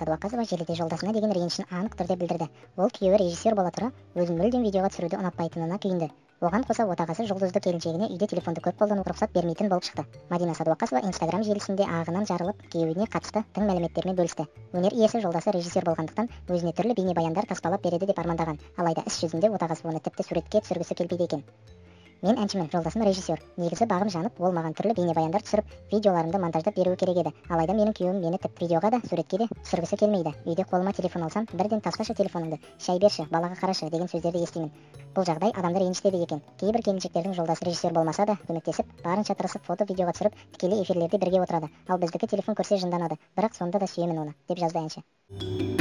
Садуақасова желіде жолдасына деген ренішін анық түрде білдірді. Ол күйеуі режиссер бола тұра, өзін мүлдем видеоға түсіруді ұнатпайтынына күйінді. Оған қоса отағасы жұлдызды келіншегіне үйде телефонды көп қолдануға рұқсат бермейтін болып шықты. Мадина Садуақасова Инстаграм желісінде ағынан жарылып, күйеуіне қатысты тың мәліметтермен бөлісті. Өнер иесі жолдасы режиссер болғандықтан өзіне түрлі бейнебаяндар таспалап береді деп армандаған. Алайда іс жүзінде отағасы оны тіпті суретке түсіргісі келмейді екен. Мен әншімін, жолдасым режиссер. Негізі бағым жанып, ол маған түрлі бейнебаяндар түсіріп, видеоларымды монтаждап беруі керек еді. Алайда менің күйеуім мені тіпті видеоға да, суретке де түсіргісі келмейді. Үйде қолыма телефон алсам, бірден тасташы телефоныңды, шай берші, балаға қарашы деген сөздерді естимін. Бұл жағдай адамды ренжітеді екен. Кейбір келіншектердің жолдасы режиссер болмаса да, көмектесіп, барынша тырысып фото видеоға түсіріп, тікелей эфирлерде бірге отырады. Ал біздікі телефон көрсе жынданады. Бірақ сонда да сүйемін оны, деп жазды әнші.